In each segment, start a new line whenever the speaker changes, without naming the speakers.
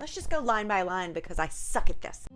Let's just go line by line because I suck at this.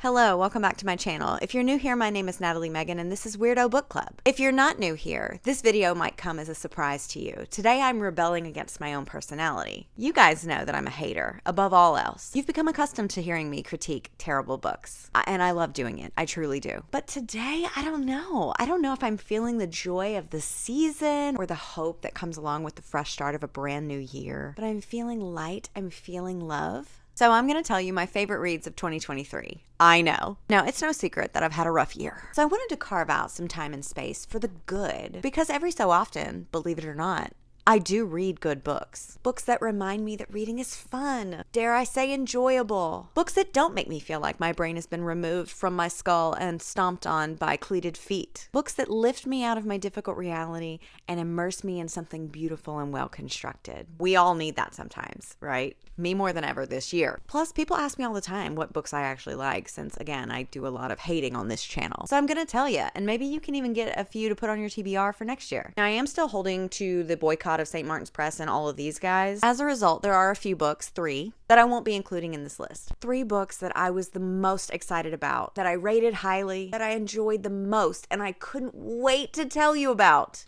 Hello, welcome back to my channel. If you're new here, my name is Natalie Megan and this is Weirdo Book Club. If you're not new here, this video might come as a surprise to you. Today I'm rebelling against my own personality. You guys know that I'm a hater, above all else. You've become accustomed to hearing me critique terrible books, and I love doing it. I truly do. But today, I don't know. I don't know if I'm feeling the joy of the season or the hope that comes along with the fresh start of a brand new year. But I'm feeling light. I'm feeling love. So I'm going to tell you my favorite reads of 2023. I know. Now, it's no secret that I've had a rough year. So I wanted to carve out some time and space for the good. Because every so often, believe it or not, I do read good books. Books that remind me that reading is fun. Dare I say enjoyable. Books that don't make me feel like my brain has been removed from my skull and stomped on by cleated feet. Books that lift me out of my difficult reality and immerse me in something beautiful and well constructed. We all need that sometimes, right? Me more than ever this year. Plus, people ask me all the time what books I actually like since, again, I do a lot of hating on this channel. So I'm going to tell you, and maybe you can even get a few to put on your TBR for next year. Now, I am still holding to the boycott of St. Martin's Press and all of these guys. As a result, there are a few books, 3, that I won't be including in this list. 3 books that I was the most excited about, that I rated highly, that I enjoyed the most, and I couldn't wait to tell you about.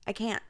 I can't.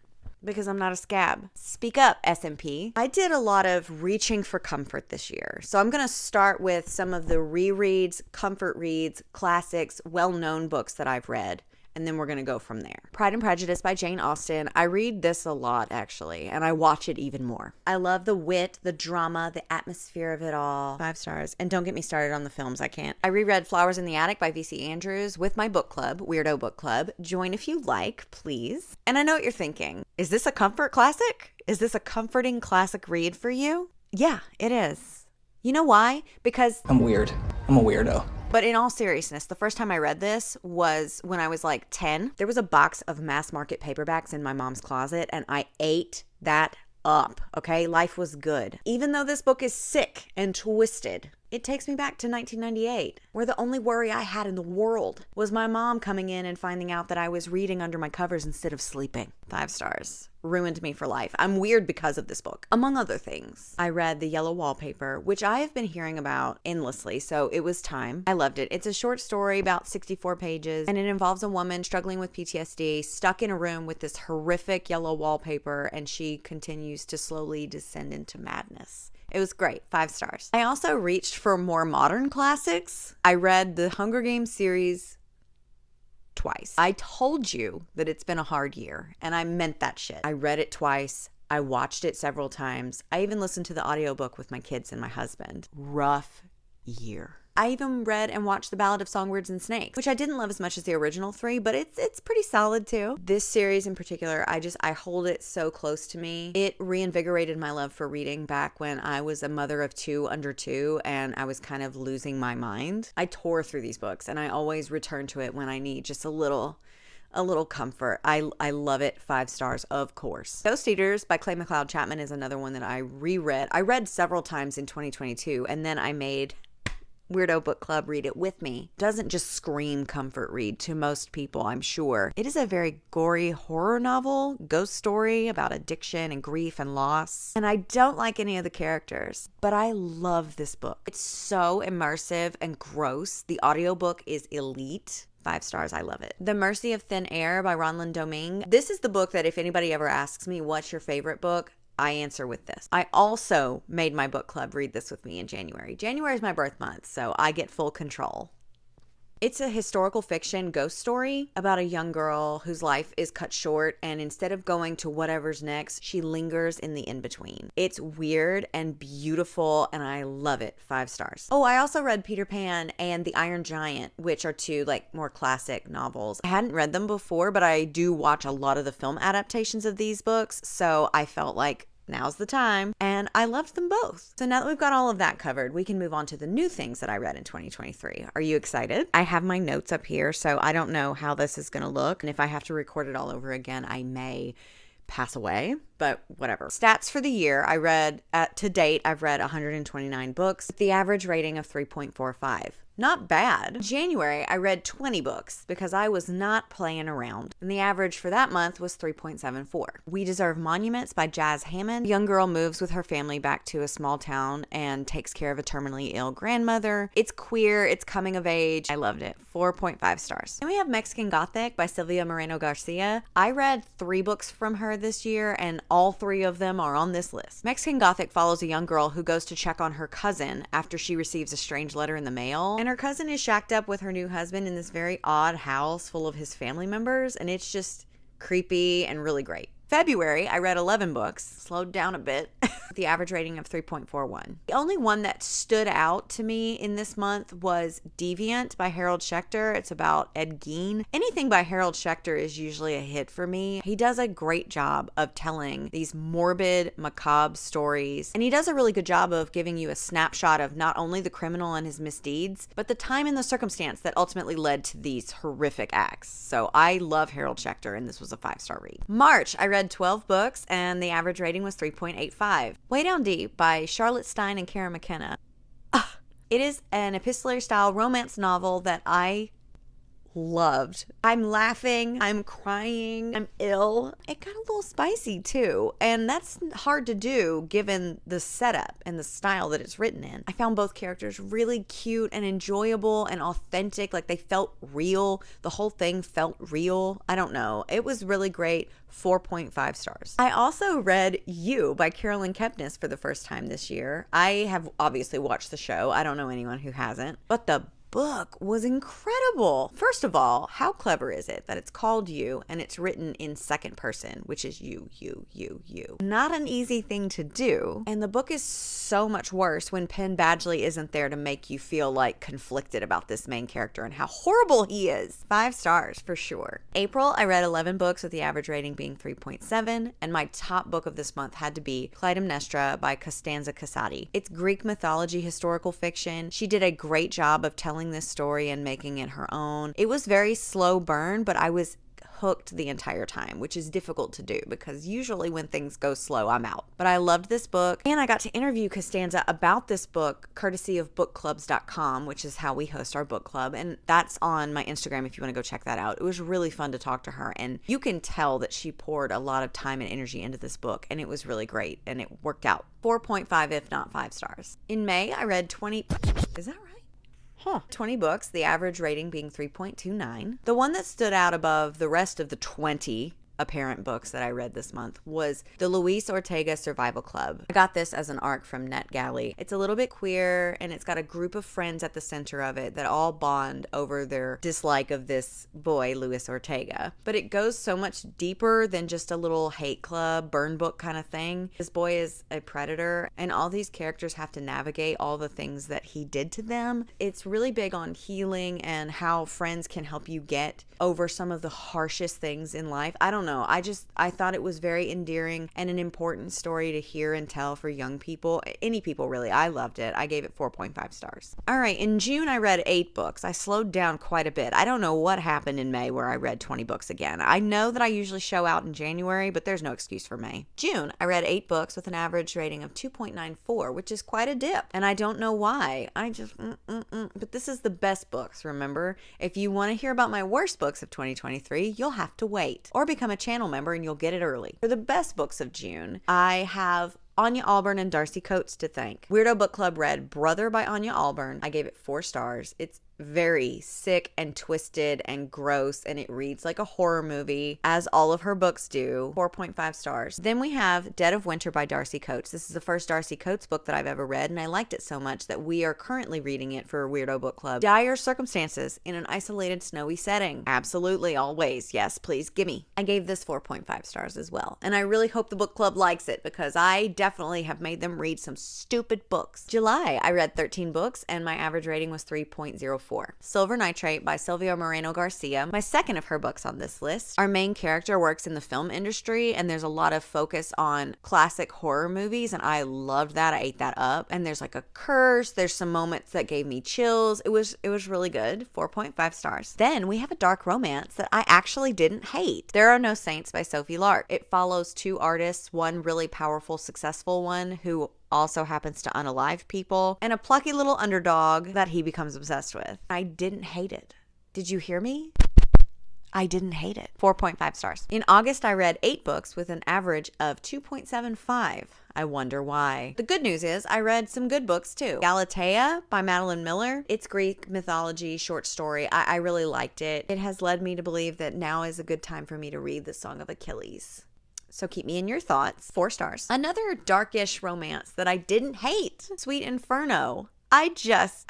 Because I'm not a scab. Speak up, SMP. I did a lot of reaching for comfort this year. So I'm going to start with some of the rereads, comfort reads, classics, well-known books that I've read. And then we're going to go from there. Pride and Prejudice by Jane Austen. I read this a lot, actually, and I watch it even more. I love the wit, the drama, the atmosphere of it all. 5 stars. And don't get me started on the films. I can't. I reread Flowers in the Attic by V.C. Andrews with my book club, Weirdo Book Club. Join if you like, please. And I know what you're thinking. Is this a comfort classic? Is this a comforting classic read for you? Yeah, it is. You know why? Because
I'm weird. I'm a weirdo.
But in all seriousness, the first time I read this was when I was like 10. There was a box of mass market paperbacks in my mom's closet, and I ate that up, okay? Life was good. Even though this book is sick and twisted, it takes me back to 1998, where the only worry I had in the world was my mom coming in and finding out that I was reading under my covers instead of sleeping. 5 stars. Ruined me for life. I'm weird because of this book. Among other things, I read The Yellow Wallpaper, which I have been hearing about endlessly, so it was time. I loved it. It's a short story, about 64 pages, and it involves a woman struggling with PTSD, stuck in a room with this horrific yellow wallpaper, and she continues to slowly descend into madness. It was great. 5 stars. I also reached for more modern classics. I read the Hunger Games series twice. I told you that it's been a hard year, and I meant that shit. I read it twice. I watched it several times. I even listened to the audiobook with my kids and my husband. Rough year. I even read and watched The Ballad of Songbirds and Snakes, which I didn't love as much as the original 3, but it's pretty solid too. This series in particular, I hold it so close to me. It reinvigorated my love for reading back when I was a mother of 2 under 2 and I was kind of losing my mind. I tore through these books and I always return to it when I need just a little comfort. I love it. 5 stars, of course. Ghost Eaters by McCleod Chapman is another one that I reread. I read several times in 2022, and then I made Weirdo Book Club read it with me. Doesn't just scream comfort read to most people, I'm sure. It is a very gory horror novel, ghost story about addiction and grief and loss. And I don't like any of the characters, but I love this book. It's so immersive and gross. The audiobook is elite. 5 stars. I love it. The Mercy of Thin Air by Ronlyn Domingue. This is the book that if anybody ever asks me what's your favorite book, I answer with this. I also made my book club read this with me in January. January is my birth month, so I get full control. It's a historical fiction ghost story about a young girl whose life is cut short, and instead of going to whatever's next, she lingers in the in-between. It's weird and beautiful, and I love it. 5 stars. Oh, I also read Peter Pan and The Iron Giant, which are 2 more classic novels. I hadn't read them before, but I do watch a lot of the film adaptations of these books, so I felt like now's the time, and I loved them both. So now that we've got all of that covered, we can move on to the new things that I read in 2023. Are you excited? I have my notes up here, so I don't know how this is going to look, and if I have to record it all over again, I may pass away, but whatever. Stats for the year, to date, I've read 129 books with the average rating of 3.45. Not bad. In January, I read 20 books because I was not playing around, and the average for that month was 3.74. We Deserve Monuments by Jazz Hammond. A young girl moves with her family back to a small town and takes care of a terminally ill grandmother. It's queer, it's coming of age. I loved it. 4.5 stars. Then we have Mexican Gothic by Silvia Moreno-Garcia. I read 3 books from her this year, and all 3 of them are on this list. Mexican Gothic follows a young girl who goes to check on her cousin after she receives a strange letter in the mail, and her cousin is shacked up with her new husband in this very odd house full of his family members, and it's just creepy and really great. February, I read 11 books, slowed down a bit, with the average rating of 3.41. The only one that stood out to me in this month was Deviant by Harold Schechter. It's about Ed Gein. Anything by Harold Schechter is usually a hit for me. He does a great job of telling these morbid, macabre stories, and he does a really good job of giving you a snapshot of not only the criminal and his misdeeds, but the time and the circumstance that ultimately led to these horrific acts. So I love Harold Schechter, and this was a 5-star read. March, I read 12 books, and the average rating was 3.85. Way Down Deep by Charlotte Stein and Cara McKenna. It is an epistolary style romance novel that I loved. I'm laughing, I'm crying, I'm ill. It got a little spicy too, and that's hard to do given the setup and the style that it's written in. I found both characters really cute and enjoyable and authentic, like they felt real. The whole thing felt real. I don't know. It was really great. 4.5 stars. I also read You by Caroline Kepnes for the first time this year. I have obviously watched the show. I don't know anyone who hasn't, but the book was incredible. First of all, how clever is it that it's called You and it's written in second person, which is you. Not an easy thing to do. And the book is so much worse when Penn Badgley isn't there to make you feel like conflicted about this main character and how horrible he is. 5 stars for sure. April, I read 11 books with the average rating being 3.7, and my top book of this month had to be Clytemnestra by Costanza Casati. It's Greek mythology historical fiction. She did a great job of telling this story and making it her own. It was very slow burn, but I was hooked the entire time, which is difficult to do because usually when things go slow, I'm out. But I loved this book, and I got to interview Costanza about this book courtesy of bookclubs.com, which is how we host our book club, and that's on my Instagram if you want to go check that out. It was really fun to talk to her, and you can tell that she poured a lot of time and energy into this book, and it was really great, and it worked out. 4.5 if not 5 stars. In May, I read 20... Is that right? 20 books, the average rating being 3.29. The one that stood out above the rest of the 20 apparent books that I read this month was the Luis Ortega Survival Club. I got this as an ARC from NetGalley. It's a little bit queer, and it's got a group of friends at the center of it that all bond over their dislike of this boy, Luis Ortega. But it goes so much deeper than just a little hate club, burn book kind of thing. This boy is a predator, and all these characters have to navigate all the things that he did to them. It's really big on healing and how friends can help you get over some of the harshest things in life. I don't know. I thought it was very endearing and an important story to hear and tell for young people. Any people, really. I loved it. I gave it 4.5 stars. All right. In June, I read 8 books. I slowed down quite a bit. I don't know what happened in May where I read 20 books again. I know that I usually show out in January, but there's no excuse for May. June, I read 8 books with an average rating of 2.94, which is quite a dip. And I don't know why. But this is the best books, remember? If you want to hear about my worst books of 2023, you'll have to wait. Or become a channel member and you'll get it early. For the best books of June, I have Ania Ahlborn and Darcy Coates to thank. Weirdo Book Club read Brother by Ania Ahlborn. I gave it 4 stars. It's very sick and twisted and gross, and it reads like a horror movie, as all of her books do. 4.5 stars. Then we have Dead of Winter by Darcy Coates. This is the first Darcy Coates book that I've ever read, and I liked it so much that we are currently reading it for Weirdo Book Club. Dire circumstances in an isolated snowy setting. Absolutely, always. Yes, please, gimme. I gave this 4.5 stars as well, and I really hope the book club likes it because I definitely have made them read some stupid books. July, I read 13 books, and my average rating was 3.04. Silver Nitrate by Silvia Moreno-Garcia, my second of her books on this list. Our main character works in the film industry, and there's a lot of focus on classic horror movies, and I loved that. I ate that up. And there's like a curse. There's some moments that gave me chills. It was really good. 4.5 stars. Then we have a dark romance that I actually didn't hate. There Are No Saints by Sophie Lark. It follows 2 artists, one really powerful, successful one who also happens to unalive people, and a plucky little underdog that he becomes obsessed with. I didn't hate it. Did you hear me? I didn't hate it. 4.5 stars. In August, I read 8 books with an average of 2.75. I wonder why. The good news is I read some good books too. Galatea by Madeline Miller. It's Greek mythology short story. I really liked it. It has led me to believe that now is a good time for me to read The Song of Achilles. So keep me in your thoughts. 4 stars. Another darkish romance that I didn't hate. Sweet Inferno. I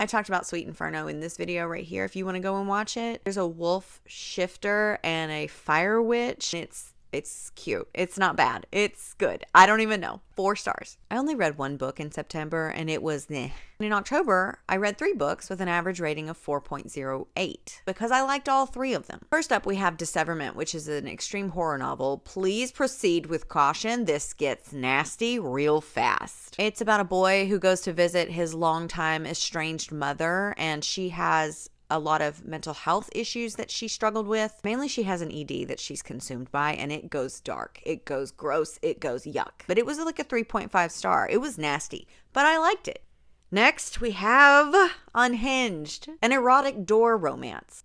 talked about Sweet Inferno in this video right here if you want to go and watch it. There's a wolf shifter and a fire witch. It's cute. It's not bad. It's good. I don't even know. 4 stars. I only read 1 book in September and it was meh. And in October, I read 3 books with an average rating of 4.08 because I liked all 3 of them. First up, we have Disseverment, which is an extreme horror novel. Please proceed with caution. This gets nasty real fast. It's about a boy who goes to visit his longtime estranged mother, and she has a lot of mental health issues that she struggled with. Mainly she has an ED that she's consumed by, and it goes dark. It goes gross. It goes yuck. But it was like a 3.5 star. It was nasty, but I liked it. Next, we have Unhinged, an erotic door romance.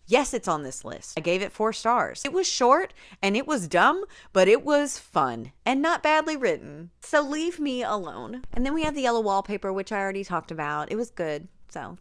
Yes, it's on this list. I gave it 4 stars. It was short and it was dumb, but it was fun and not badly written. So leave me alone. And then we have The Yellow Wallpaper, which I already talked about. It was good. So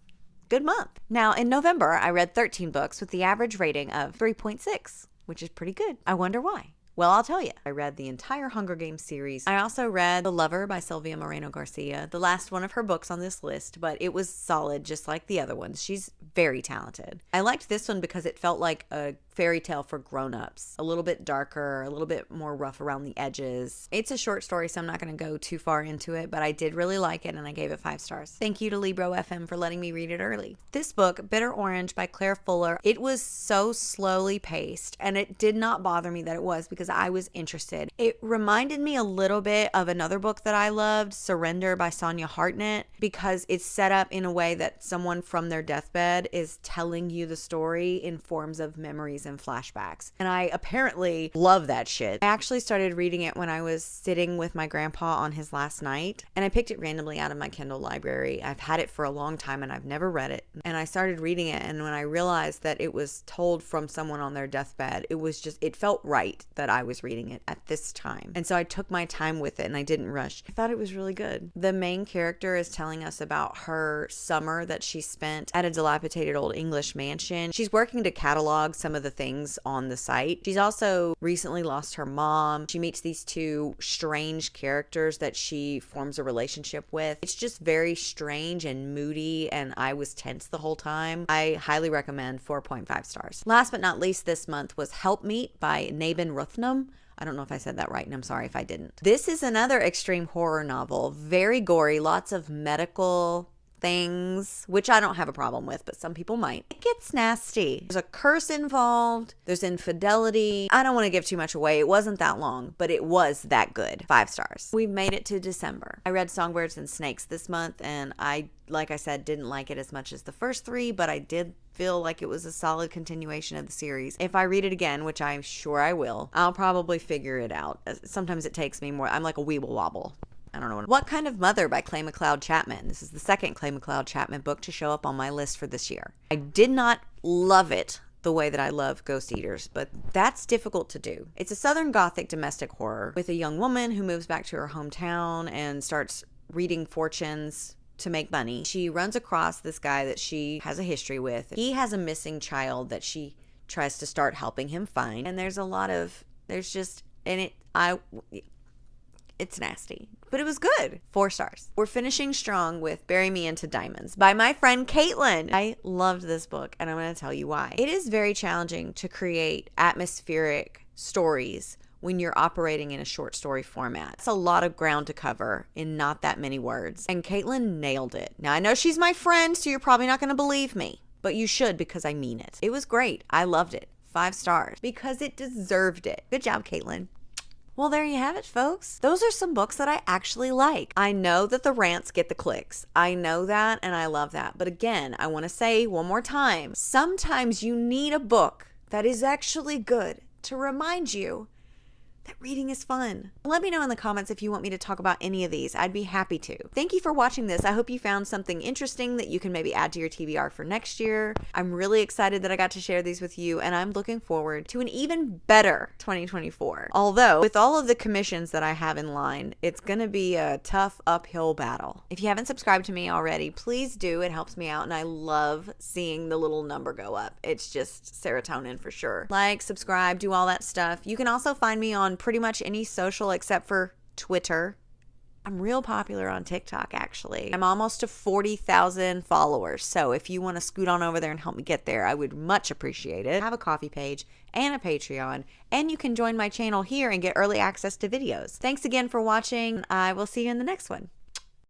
good month. Now, in November, I read 13 books with the average rating of 3.6, which is pretty good. I wonder why. Well, I'll tell you. I read the entire Hunger Games series. I also read The Lover by Silvia Moreno-Garcia, the last one of her books on this list, but it was solid just like the other ones. She's very talented. I liked this one because it felt like a fairy tale for grown-ups. A little bit darker, a little bit more rough around the edges. It's a short story, so I'm not going to go too far into it, but I did really like it and I gave it 5 stars. Thank you to Libro FM for letting me read it early. This book, Bitter Orange by Claire Fuller, it was so slowly paced, and it did not bother me that it was because I was interested. It reminded me a little bit of another book that I loved, Surrender by Sonia Hartnett, because it's set up in a way that someone from their deathbed is telling you the story in forms of memories and flashbacks. And I apparently love that shit. I actually started reading it when I was sitting with my grandpa on his last night, and I picked it randomly out of my Kindle library. I've had it for a long time and I've never read it. And I started reading it, and when I realized that it was told from someone on their deathbed, it felt right that I was reading it at this time. And so I took my time with it and I didn't rush. I thought it was really good. The main character is telling us about her summer that she spent at a dilapidated old English mansion. She's working to catalog some of the things on the site. She's also recently lost her mom. She meets these 2 strange characters that she forms a relationship with. It's just very strange and moody, and I was tense the whole time. I highly recommend. 4.5 stars. Last but not least this month was Helpmeet by Nabin Ruthnam. I don't know if I said that right, and I'm sorry if I didn't. This is another extreme horror novel. Very gory, lots of medical things, which I don't have a problem with, but some people might. It gets nasty. There's a curse involved. There's infidelity. I don't want to give too much away. It wasn't that long, but it was that good. 5 stars. We've made it to December. I read Songbirds and Snakes this month, and like I said, didn't like it as much as the first 3, but I did feel like it was a solid continuation of the series. If I read it again, which I'm sure I will, I'll probably figure it out. Sometimes it takes me more. I'm like a weeble wobble. I don't know. What Kind of Mother by Clay McCleod Chapman. This is the second Clay McCleod Chapman book to show up on my list for this year. I did not love it the way that I love Ghost Eaters, but that's difficult to do. It's a Southern Gothic domestic horror with a young woman who moves back to her hometown and starts reading fortunes to make money. She runs across this guy that she has a history with. He has a missing child that she tries to start helping him find. And it's nasty, but it was good. 4 stars. We're finishing strong with Bury Me Into Diamonds by my friend Caitlin. I loved this book, and I'm going to tell you why. It is very challenging to create atmospheric stories when you're operating in a short story format. It's a lot of ground to cover in not that many words, and Caitlin nailed it. Now, I know she's my friend, so you're probably not going to believe me, but you should because I mean it. It was great. I loved it. 5 stars because it deserved it. Good job, Caitlin. Well, there you have it, folks. Those are some books that I actually like. I know that the rants get the clicks. I know that, and I love that. But again, I want to say one more time, sometimes you need a book that is actually good to remind you that reading is fun. Let me know in the comments if you want me to talk about any of these. I'd be happy to. Thank you for watching this. I hope you found something interesting that you can maybe add to your TBR for next year. I'm really excited that I got to share these with you, and I'm looking forward to an even better 2024. Although, with all of the commissions that I have in line, it's going to be a tough uphill battle. If you haven't subscribed to me already, please do. It helps me out, and I love seeing the little number go up. It's just serotonin for sure. Like, subscribe, do all that stuff. You can also find me on pretty much any social except for Twitter. I'm real popular on TikTok, actually. I'm almost to 40,000 followers. So if you want to scoot on over there and help me get there, I would much appreciate it. I have a coffee page and a Patreon, and you can join my channel here and get early access to videos. Thanks again for watching. I will see you in the next one.